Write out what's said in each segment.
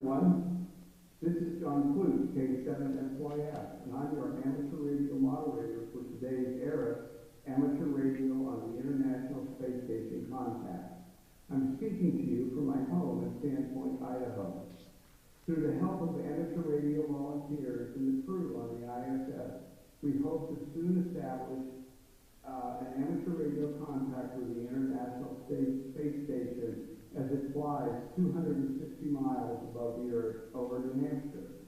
Everyone, this is John Clute, K7SYF, and I'm your amateur radio moderator for today's ERA Amateur Radio on the International Space Station Contact. I'm speaking to you from my home in Sandpoint, Idaho. Through the help of amateur radio volunteers and the crew on the ISS, we hope to soon establish an amateur radio contact with the International Space Station as it flies 260 miles above the Earth over New Hampshire.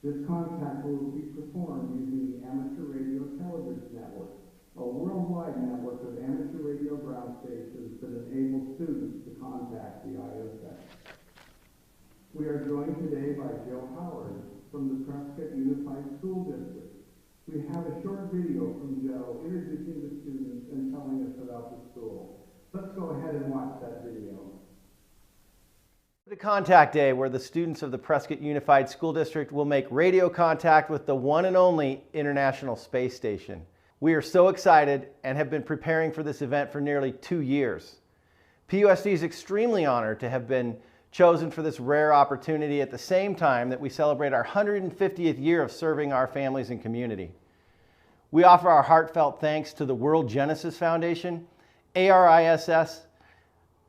This contact will be performed using the Amateur Radio Television Network, a worldwide network of amateur radio ground stations that enable students to contact the ISS. We are joined today by Joe Howard from the Prescott Unified School District. We have a short video from Joe introducing the students and telling us about the school. Let's go ahead and watch that video. The Contact Day, where the students of the Prescott Unified School District will make radio contact with the one and only International Space Station. We are so excited and have been preparing for this event for nearly 2 years. PUSD is extremely honored to have been chosen for this rare opportunity at the same time that we celebrate our 150th year of serving our families and community. We offer our heartfelt thanks to the World Genesis Foundation, ARISS,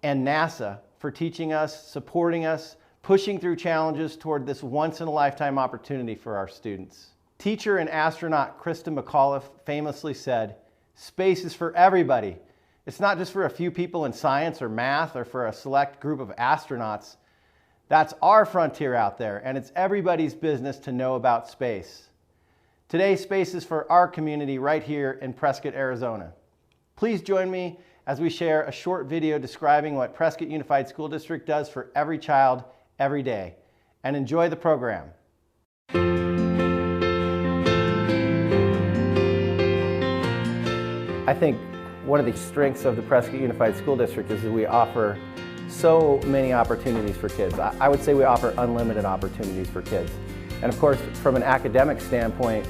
and NASA for teaching us, supporting us, pushing through challenges toward this once-in-a-lifetime opportunity for our students. Teacher and astronaut Krista McAuliffe famously said, "Space is for everybody. It's not just for a few people in science or math or for a select group of astronauts. That's our frontier out there, and it's everybody's business to know about space." Today, space is for our community right here in Prescott, Arizona. Please join me as we share a short video describing what Prescott Unified School District does for every child every day. And enjoy the program. I think one of the strengths of the Prescott Unified School District is that we offer so many opportunities for kids. I would say we offer unlimited opportunities for kids. And of course, from an academic standpoint,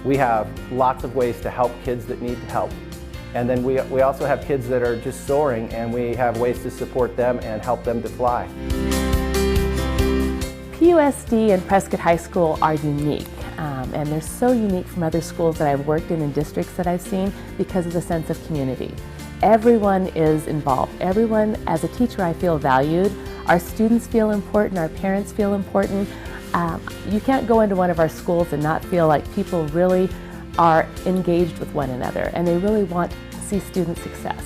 we have lots of ways to help kids that need help. And then we also have kids that are just soaring, and we have ways to support them and help them to fly. PUSD and Prescott High School are unique, and they're so unique from other schools that I've worked in districts that I've seen because of the sense of community. Everyone is involved. Everyone, as a teacher, I feel valued. Our students feel important, our parents feel important. You can't go into one of our schools and not feel like people really are engaged with one another, and they really want to see student success.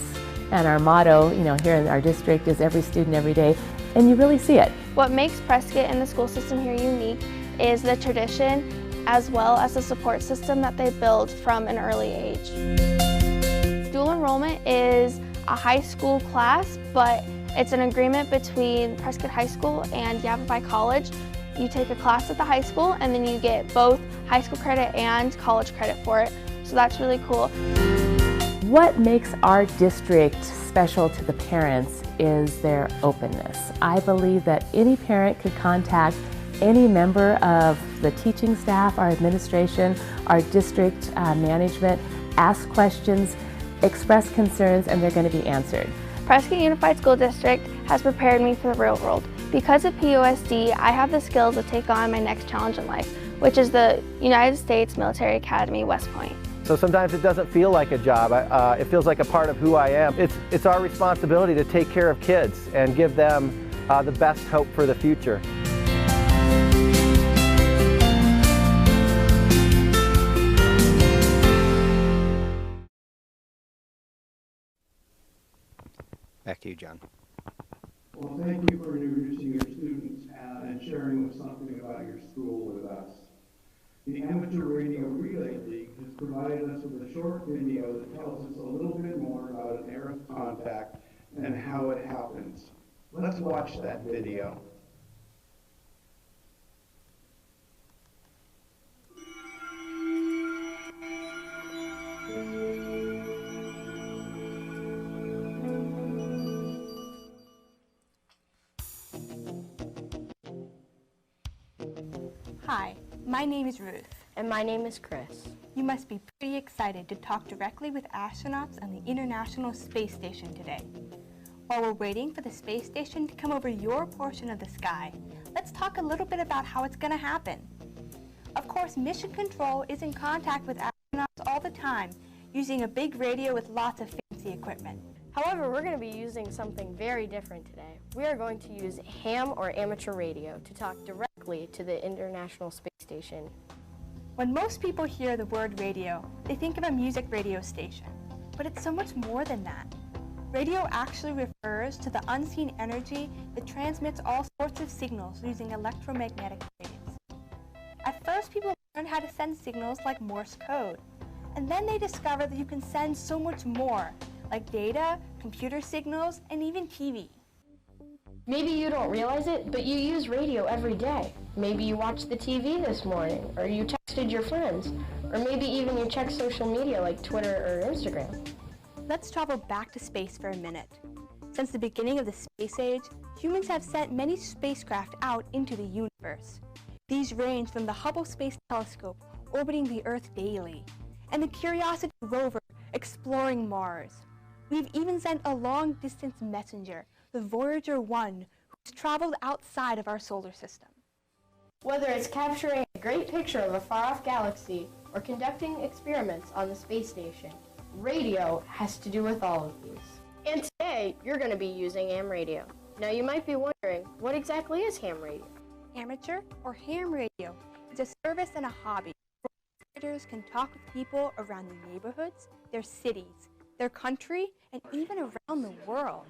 And our motto, here in our district is every student, every day, and you really see it. What makes Prescott and the school system here unique is the tradition as well as the support system that they build from an early age. Dual enrollment is a high school class, but it's an agreement between Prescott High School and Yavapai College. You take a class at the high school and then you get both high school credit and college credit for it. So that's really cool. What makes our district special to the parents is their openness. I believe that any parent could contact any member of the teaching staff, our administration, our district management, ask questions, express concerns, and they're going to be answered. Prescott Unified School District has prepared me for the real world. Because of PUSD, I have the skills to take on my next challenge in life, which is the United States Military Academy, West Point. So sometimes it doesn't feel like a job. It feels like a part of who I am. It's our responsibility to take care of kids and give them the best hope for the future. Back to you, John. Well, thank you for introducing your students and sharing something about your school with us. The Amateur Radio Relay League has provided us with a short video that tells us a little bit more about an ERA contact and how it happens. Let's watch that video. Hi, my name is Ruth. And my name is Chris. You must be pretty excited to talk directly with astronauts on the International Space Station today. While we're waiting for the space station to come over your portion of the sky, let's talk a little bit about how it's going to happen. Of course, Mission Control is in contact with astronauts all the time, using a big radio with lots of fancy equipment. However, we're going to be using something very different today. We are going to use ham or amateur radio to talk directly to the International Space Station. When most people hear the word radio, they think of a music radio station. But it's so much more than that. Radio actually refers to the unseen energy that transmits all sorts of signals using electromagnetic waves. At first, people learned how to send signals like Morse code. And then they discovered that you can send so much more, like data, computer signals, and even TV. Maybe you don't realize it, but you use radio every day. Maybe you watched the TV this morning, or you texted your friends, or maybe even you check social media like Twitter or Instagram. Let's travel back to space for a minute. Since the beginning of the space age, humans have sent many spacecraft out into the universe. These range from the Hubble Space Telescope orbiting the Earth daily, and the Curiosity rover exploring Mars. We've even sent a long-distance messenger, the Voyager 1, who's traveled outside of our solar system. Whether it's capturing a great picture of a far-off galaxy or conducting experiments on the space station, radio has to do with all of these. And today, you're going to be using ham radio. Now you might be wondering, what exactly is ham radio? Amateur or ham radio is a service and a hobby where operators can talk with people around their neighborhoods, their cities, their country, and even around the world.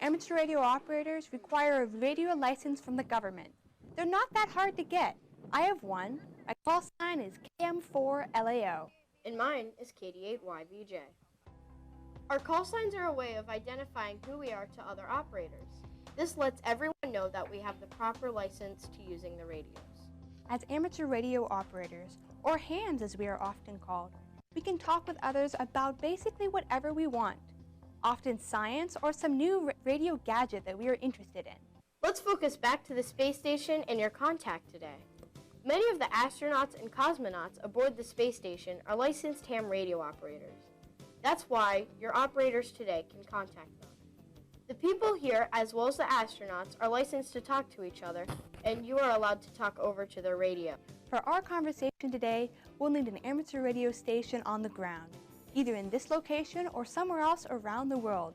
Amateur radio operators require a radio license from the government. They're not that hard to get. I have one. My call sign is KM4LAO. And mine is KD8YVJ. Our call signs are a way of identifying who we are to other operators. This lets everyone know that we have the proper license to using the radios. As amateur radio operators, or hams as we are often called, we can talk with others about basically whatever we want, often science or some new radio gadget that we are interested in. Let's focus back to the space station and your contact today. Many of the astronauts and cosmonauts aboard the space station are licensed ham radio operators. That's why your operators today can contact them. The people here, as well as the astronauts, are licensed to talk to each other, and you are allowed to talk over to their radio. For our conversation today, we'll need an amateur radio station on the ground, either in this location or somewhere else around the world.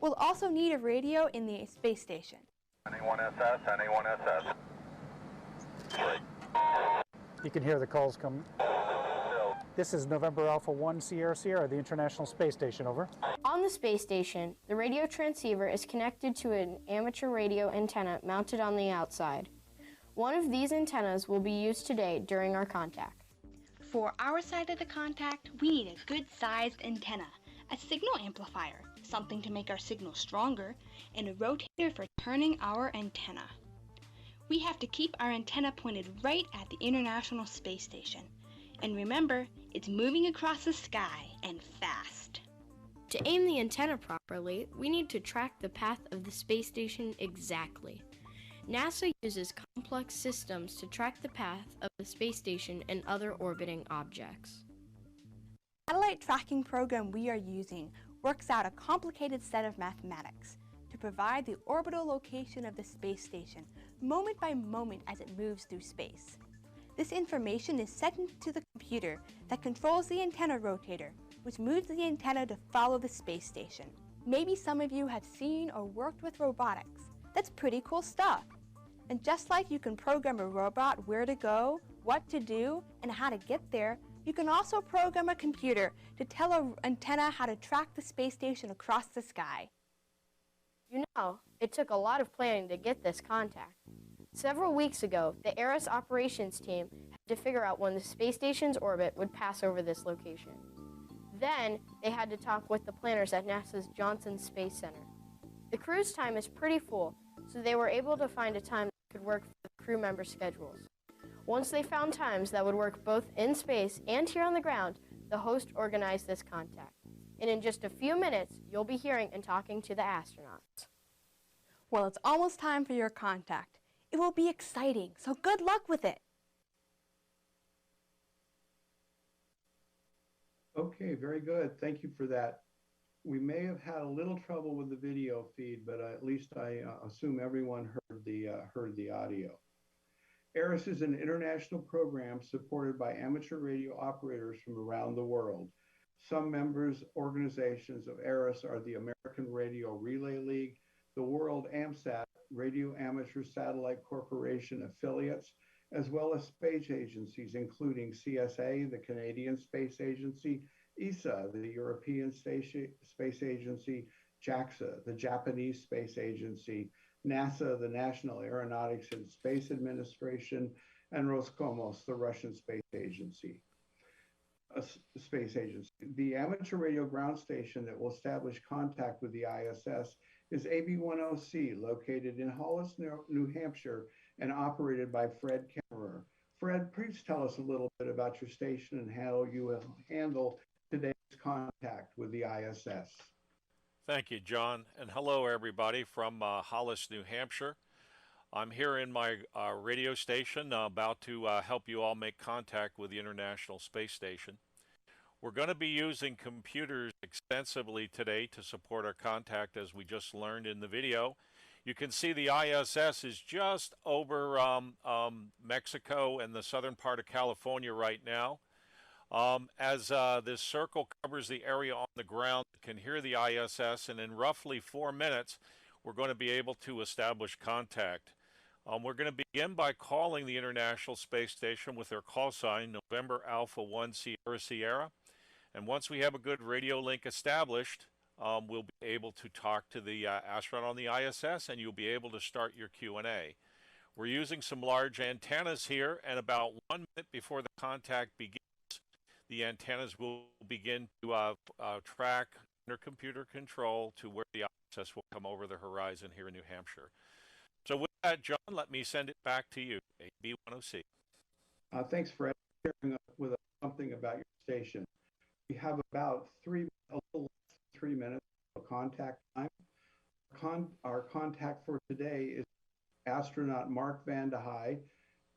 We'll also need a radio in the space station. Anyone SS. You can hear the calls coming. This is November Alpha 1 Sierra Sierra, the International Space Station, over. On the space station, the radio transceiver is connected to an amateur radio antenna mounted on the outside. One of these antennas will be used today during our contact. For our side of the contact, we need a good-sized antenna, a signal amplifier, something to make our signal stronger, and a rotator for turning our antenna. We have to keep our antenna pointed right at the International Space Station. And remember, it's moving across the sky and fast. To aim the antenna properly, we need to track the path of the space station exactly. NASA uses complex systems to track the path of the space station and other orbiting objects. The satellite tracking program we are using works out a complicated set of mathematics to provide the orbital location of the space station moment by moment as it moves through space. This information is sent into the computer that controls the antenna rotator, which moves the antenna to follow the space station. Maybe some of you have seen or worked with robotics. That's pretty cool stuff. And just like you can program a robot where to go, what to do, and how to get there, you can also program a computer to tell an antenna how to track the space station across the sky. You know, it took a lot of planning to get this contact. Several weeks ago, the ARIS operations team had to figure out when the space station's orbit would pass over this location. Then, they had to talk with the planners at NASA's Johnson Space Center. The crew's time is pretty full, so they were able to find a time that could work for the crew member schedules. Once they found times that would work both in space and here on the ground, the host organized this contact. And in just a few minutes, you'll be hearing and talking to the astronauts. Well, it's almost time for your contact. It will be exciting, so good luck with it. Okay, very good. Thank you for that We may have had a little trouble with the video feed, but at least I assume everyone heard the audio. ARIS is an international program supported by amateur radio operators from around the world. Some members organizations of ARIS are the American Radio Relay League, the World AMSAT, Radio Amateur Satellite Corporation affiliates, as well as space agencies, including CSA, the Canadian Space Agency, ESA, the European Space Agency, JAXA, the Japanese Space Agency, NASA, the National Aeronautics and Space Administration, and Roscosmos, the Russian Space Agency. The amateur radio ground station that will establish contact with the ISS is AB10C, located in Hollis, New Hampshire, and operated by Fred Kammerer. Fred, please tell us a little bit about your station and how you will handle today's contact with the ISS. Thank you, John, and hello everybody from Hollis, New Hampshire. I'm here in my radio station about to help you all make contact with the International Space Station. We're going to be using computers extensively today to support our contact, as we just learned in the video. You can see the ISS is just over Mexico and the southern part of California right now. As this circle covers the area on the ground, you can hear the ISS, and in roughly 4 minutes, we're going to be able to establish contact. We're going to begin by calling the International Space Station with their call sign, November Alpha 1 Sierra Sierra. And once we have a good radio link established, we'll be able to talk to the astronaut on the ISS, and you'll be able to start your Q&A. We're using some large antennas here, and about 1 minute before the contact begins, the antennas will begin to track under computer control to where the ISS will come over the horizon here in New Hampshire. So with that, John, let me send it back to you, AB10C. Thanks, Fred, for sharing with us something about your station. We have about a little less than 3 minutes of contact time. Our contact for today is astronaut Mark Van de Heij,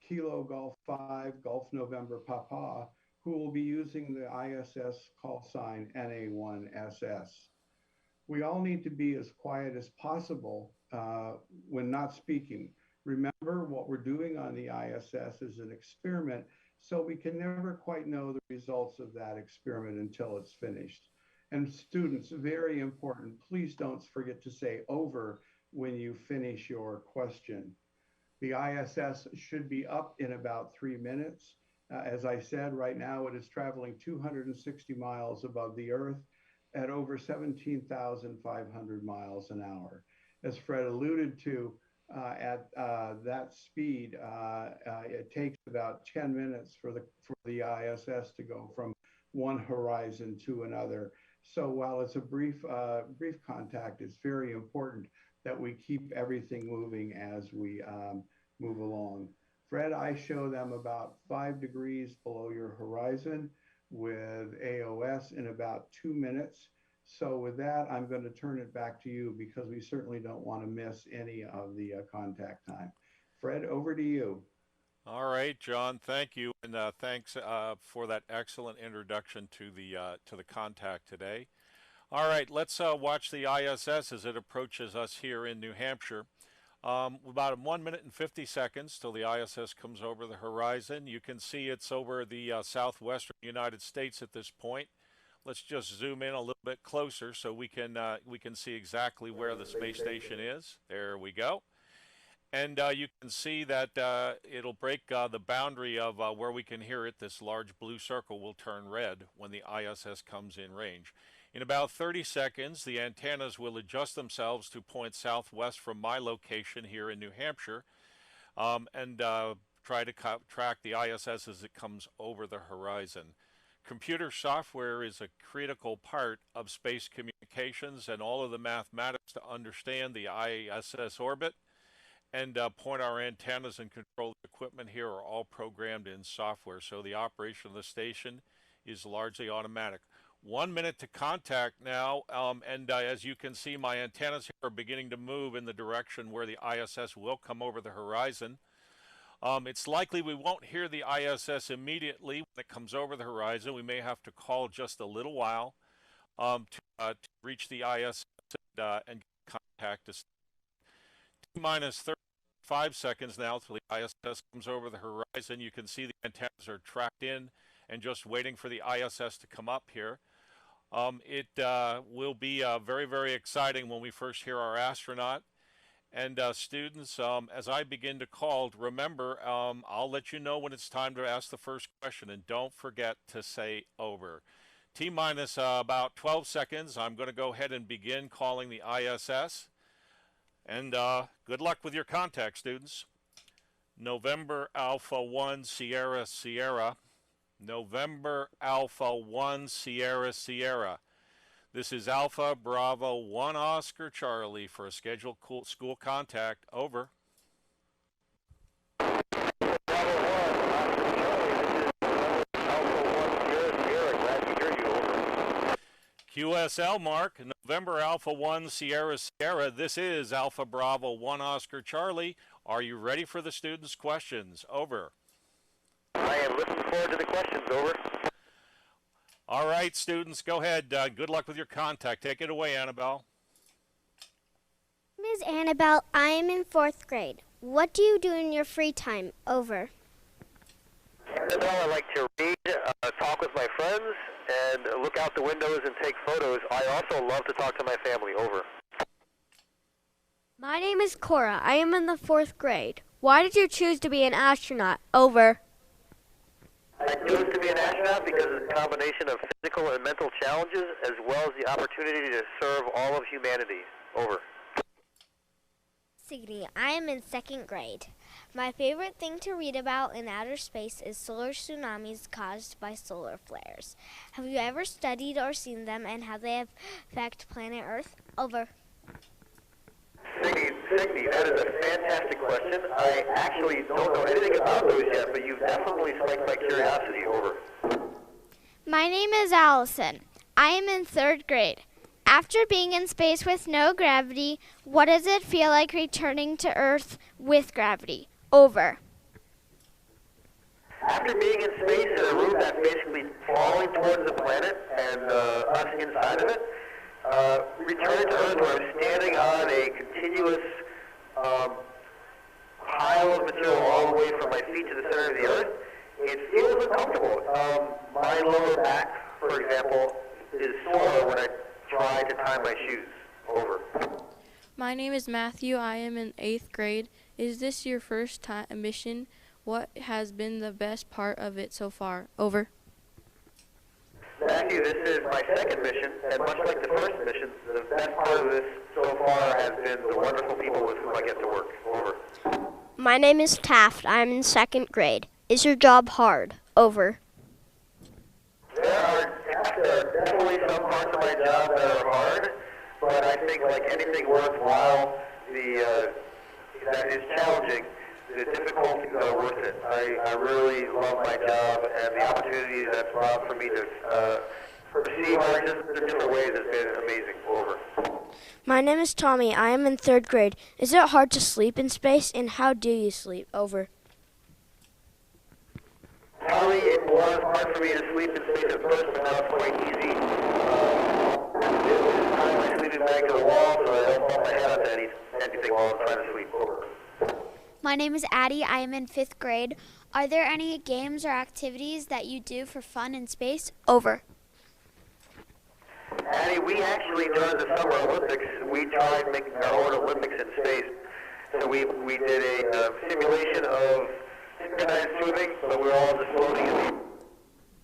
Kilo Golf 5, Golf November Papa, who will be using the ISS call sign NA1SS. We all need to be as quiet as possible when not speaking. Remember, what we're doing on the ISS is an experiment, so we can never quite know the results of that experiment until it's finished. And students, very important, please don't forget to say over when you finish your question. The ISS should be up in about 3 minutes. As I said, right now it is traveling 260 miles above the Earth at over 17,500 miles an hour. As Fred alluded to, at that speed, it takes about 10 minutes for the ISS to go from one horizon to another. So while it's a brief contact, it's very important that we keep everything moving as we move along. Fred, I show them about 5 degrees below your horizon with AOS in about 2 minutes. So with that, I'm going to turn it back to you because we certainly don't want to miss any of the contact time. Fred, over to you. All right, John, thank you, and thanks for that excellent introduction to the contact today. All right, let's watch the ISS as it approaches us here in New Hampshire. About 1 minute and 50 seconds till the ISS comes over the horizon. You can see it's over the southwestern United States at this point. Let's just zoom in a little bit closer so we can see exactly where the space station is. There we go. And you can see that it'll break the boundary of where we can hear it. This large blue circle will turn red when the ISS comes in range. In about 30 seconds, the antennas will adjust themselves to point southwest from my location here in New Hampshire and try to track the ISS as it comes over the horizon. Computer software is a critical part of space communications and all of the mathematics to understand the ISS orbit and point our antennas and control equipment here are all programmed in software. So the operation of the station is largely automatic. 1 minute to contact now, and as you can see, my antennas here are beginning to move in the direction where the ISS will come over the horizon. It's likely we won't hear the ISS immediately when it comes over the horizon. We may have to call just a little while. to reach the ISS and contact us. T-minus 35 seconds now till the ISS comes over the horizon. You can see the antennas are tracked in and just waiting for the ISS to come up here. It will be very, very exciting when we first hear our astronaut. And students, as I begin to call, remember, I'll let you know when it's time to ask the first question, and don't forget to say over. T-minus about 12 seconds. I'm going to go ahead and begin calling the ISS. And good luck with your contact, students. November Alpha 1 Sierra Sierra. November Alpha 1 Sierra Sierra. This is Alpha Bravo 1 Oscar Charlie for a scheduled school contact. Over. QSL Mark, November Alpha 1 Sierra Sierra. This is Alpha Bravo 1 Oscar Charlie. Are you ready for the students' questions? Over. I am looking forward to the questions. Over. All right, students, go ahead. Good luck with your contact. Take it away, Annabelle. Ms. Annabelle, I am in 4th grade. What do you do in your free time? Over. Annabelle, I like to read, talk with my friends, and look out the windows and take photos. I also love to talk to my family. Over. My name is Cora. I am in the 4th grade. Why did you choose to be an astronaut? Over. I chose to be an astronaut because of the combination of physical and mental challenges, as well as the opportunity to serve all of humanity. Over. Signe, I am in 2nd grade. My favorite thing to read about in outer space is solar tsunamis caused by solar flares. Have you ever studied or seen them and how they affect planet Earth? Over. Signe, that is a fantastic question. I actually don't know anything about those yet, but you've definitely spiked my curiosity. Over. My name is Allison. I am in 3rd grade. After being in space with no gravity, what does it feel like returning to Earth with gravity? Over. After being in space in a room that's basically falling towards the planet and us inside of it, returning to Earth where I'm standing on a continuous pile of material all the way from my feet to the center of the Earth, it feels uncomfortable. My lower back, for example, is sore when I try to tie my shoes. Over. My name is Matthew. I am in 8th grade. Is this your first mission? What has been the best part of it so far? Over. Matthew, this is my 2nd mission, and much like the first mission, the best part of this so far has been the wonderful people with whom I get to work. Over. My name is Taft. I'm in 2nd grade. Is your job hard? Over. There are definitely some parts of my job that are hard, but I think like anything worthwhile, that is challenging, the difficulties are worth it. I really love my job, and the opportunity that's brought for me to perceive our existence in different ways has been amazing. Over. My name is Tommy. I am in 3rd grade. Is it hard to sleep in space, and how do you sleep? Over. Tommy, it was hard for me to sleep in space at first, but now it's quite easy. Just tie my sleeping bag to the wall so I don't bump my head onto anything while I'm trying to sleep. Over. My name is Addie. I am in 5th grade. Are there any games or activities that you do for fun in space? Over. Addie, we actually, during the Summer Olympics, we tried making our own Olympics in space. So we did a simulation of synchronized swimming, but we were all just floating in the.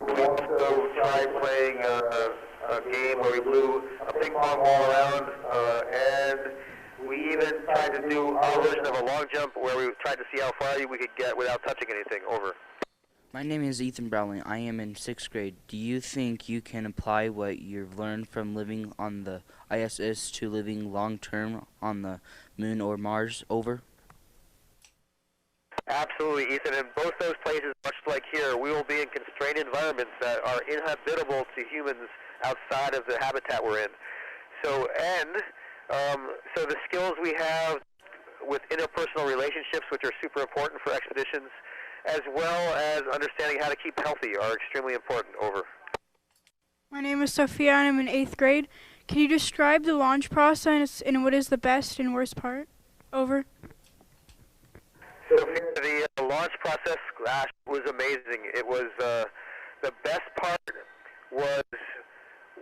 We also tried playing a game where we blew a ping pong ball around, and we even tried to do our version of a long jump where we tried to see how far we could get without touching anything. Over. My name is Ethan Browling. I am in 6th grade. Do you think you can apply what you've learned from living on the ISS to living long-term on the Moon or Mars? Over. Absolutely, Ethan. In both those places, much like here, we will be in constrained environments that are inhabitable to humans outside of the habitat we're in. So the skills we have with interpersonal relationships, which are super important for expeditions, as well as understanding how to keep healthy, are extremely important. Over. My name is Sophia and I'm in 8th grade. Can you describe the launch process and what is the best and worst part? Over. Sophia, the launch process, gosh, was amazing. It was, the best part was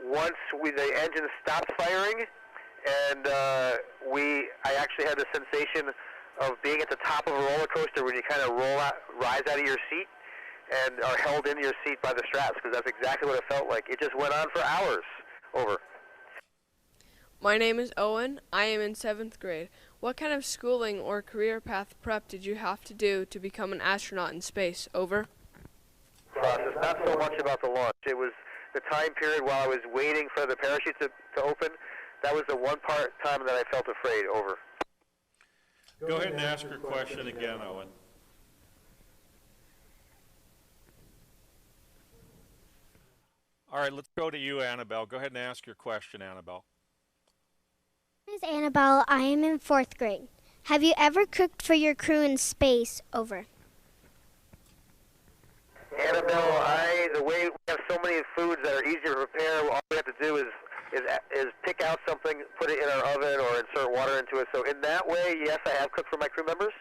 once the engine stopped firing, and I actually had the sensation of being at the top of a roller coaster when you kind of rise out of your seat and are held in your seat by the straps, because that's exactly what it felt like. It just went on for hours. Over. My name is Owen. I am in 7th grade. What kind of schooling or career path prep did you have to do to become an astronaut in space? Over. Process, not so much about the launch. It was the time period while I was waiting for the parachute to open. That was the one time that I felt afraid. Over. Go ahead and ask your question again, Owen. All right, let's go to you, Annabelle. Go ahead and ask your question, Annabelle. My name is Annabelle. I am in 4th grade. Have you ever cooked for your crew in space? Over. Annabelle, the way we have so many foods that are easier to prepare, all we have to do is pick out something, put it in our oven, or insert water into it. So in that way, yes, I have cooked for my crew members.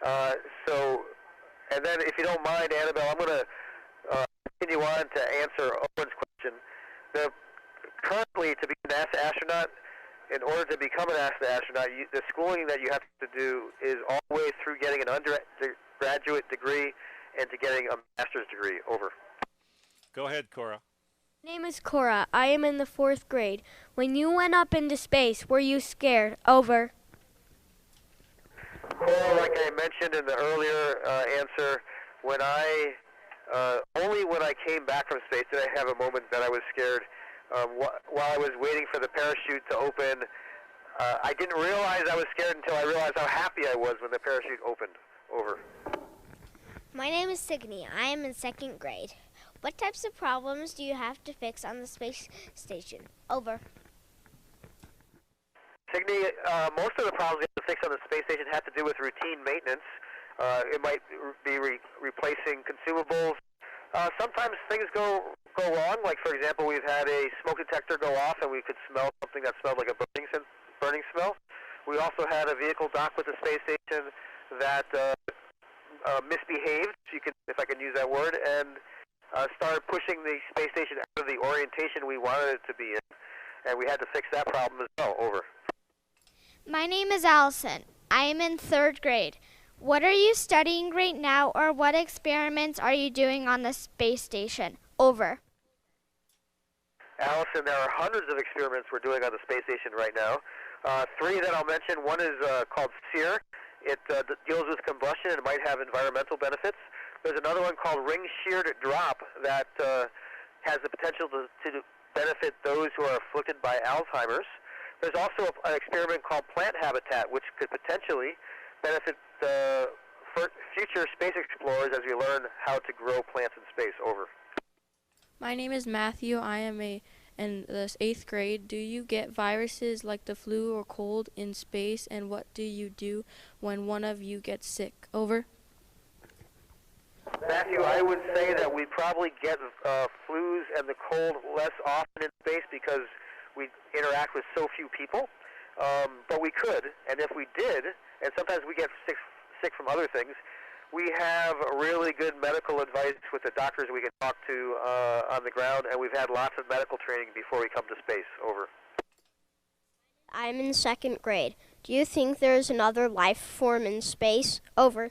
And then if you don't mind, Annabelle, I'm going to continue on to answer Owen's question. Currently, to be a NASA astronaut, in order to become an NASA astronaut, the schooling that you have to do is all the way through getting an undergraduate degree and to getting a master's degree. Over. Go ahead, Cora. My name is Cora. I am in the 4th grade. When you went up into space, were you scared? Over. Cora, like I mentioned in the earlier answer, only when I came back from space did I have a moment that I was scared. While I was waiting for the parachute to open, I didn't realize I was scared until I realized how happy I was when the parachute opened. Over. My name is Signe. I am in 2nd grade. What types of problems do you have to fix on the space station? Over. Signe, most of the problems we have to fix on the space station have to do with routine maintenance. It might be replacing consumables. Sometimes things go wrong. Like, for example, we've had a smoke detector go off and we could smell something that smelled like a burning smell. We also had a vehicle dock with the space station that misbehaved, if I can use that word, and started pushing the space station out of the orientation we wanted it to be in. And we had to fix that problem as well. Over. My name is Allison. I am in 3rd grade. What are you studying right now, or what experiments are you doing on the space station? Over. Allison, there are hundreds of experiments we're doing on the space station right now. 3 that I'll mention. One is called SEER. It deals with combustion and might have environmental benefits. There's another one called ring sheared drop that has the potential to benefit those who are afflicted by Alzheimer's. There's also an experiment called plant habitat, which could potentially benefit future space explorers as we learn how to grow plants in space. Over. My name is Matthew. I am in the 8th grade. Do you get viruses like the flu or cold in space, and what do you do when one of you gets sick? Over. Matthew, I would say that we probably get flus and the cold less often in space because we interact with so few people. But we could, and if we did, and sometimes we get sick from other things, we have really good medical advice with the doctors we can talk to on the ground, and we've had lots of medical training before we come to space. Over. I'm in 2nd grade. Do you think there's another life form in space? Over.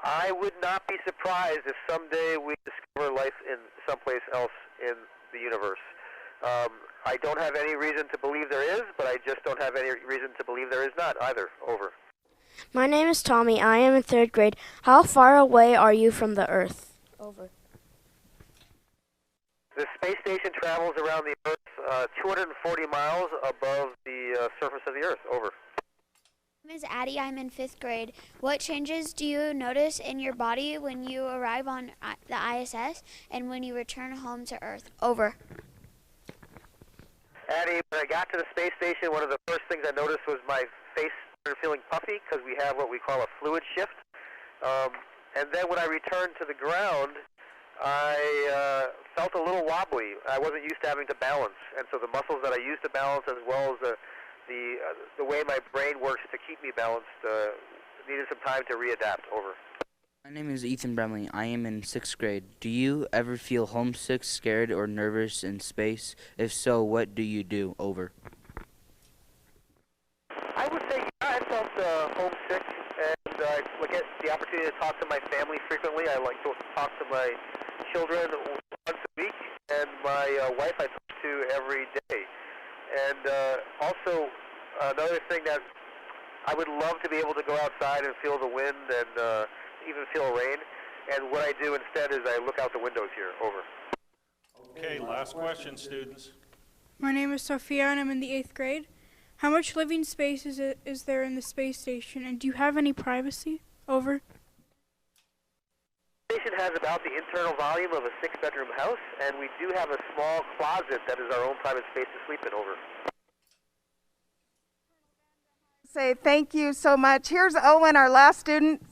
I would not be surprised if someday we discover life in someplace else in the universe. I don't have any reason to believe there is, but I just don't have any reason to believe there is not either. Over. My name is Tommy. I am in 3rd grade. How far away are you from the Earth? Over. The space station travels around the Earth 240 miles above the surface of the Earth. Over. My name is Addie. I'm in 5th grade. What changes do you notice in your body when you arrive on the ISS and when you return home to Earth? Over. Addie, when I got to the space station, one of the first things I noticed was my face started feeling puffy because we have what we call a fluid shift. And then when I returned to the ground, I felt a little wobbly. I wasn't used to having to balance, and so the muscles that I used to balance, as well as the way my brain works to keep me balanced, needed some time to readapt. Over. My name is Ethan Bremley. I am in 6th grade. Do you ever feel homesick, scared, or nervous in space? If so, what do you do? Over. I would say, yeah, I felt homesick, and I get the opportunity to talk to my family frequently. I like to talk to my children once a week, and my wife I talk to every day. And also, another thing that I would love to be able to go outside and feel the wind and even feel rain. And what I do instead is I look out the windows here. Over. Okay, last question, students. My name is Sophia and I'm in the 8th grade. How much living space is there in the space station, and do you have any privacy? Over. The station has about the internal volume of a 6-bedroom house, and we do have a small closet that is our own private space to sleep in. Over. Say thank you so much. Here's Owen, our last student.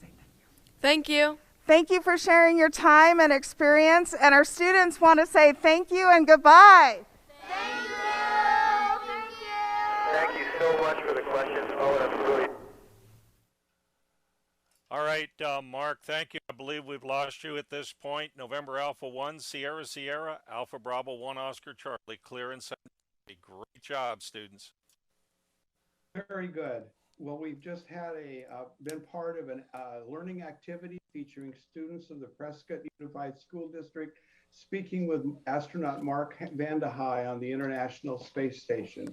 Thank you. Thank you for sharing your time and experience, and our students want to say thank you and goodbye. Thank you. Thank you so much for the questions. Oh, that's really. All right, Mark, thank you. I believe we've lost you at this point. November Alpha 1, Sierra Sierra, Alpha Bravo 1, Oscar Charlie, clear and send. Great job, students. Very good. Well, we've just had been part of a learning activity featuring students of the Prescott Unified School District speaking with astronaut Mark Vande Hei on the International Space Station.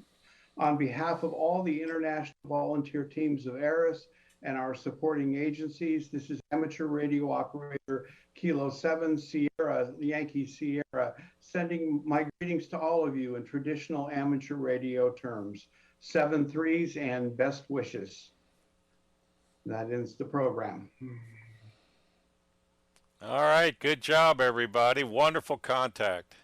On behalf of all the international volunteer teams of ARIS and our supporting agencies, this is amateur radio operator Kilo 7 Sierra, Yankee Sierra, sending my greetings to all of you in traditional amateur radio terms. 7 3s and best wishes. That ends the program. All right, good job, everybody. Wonderful contact.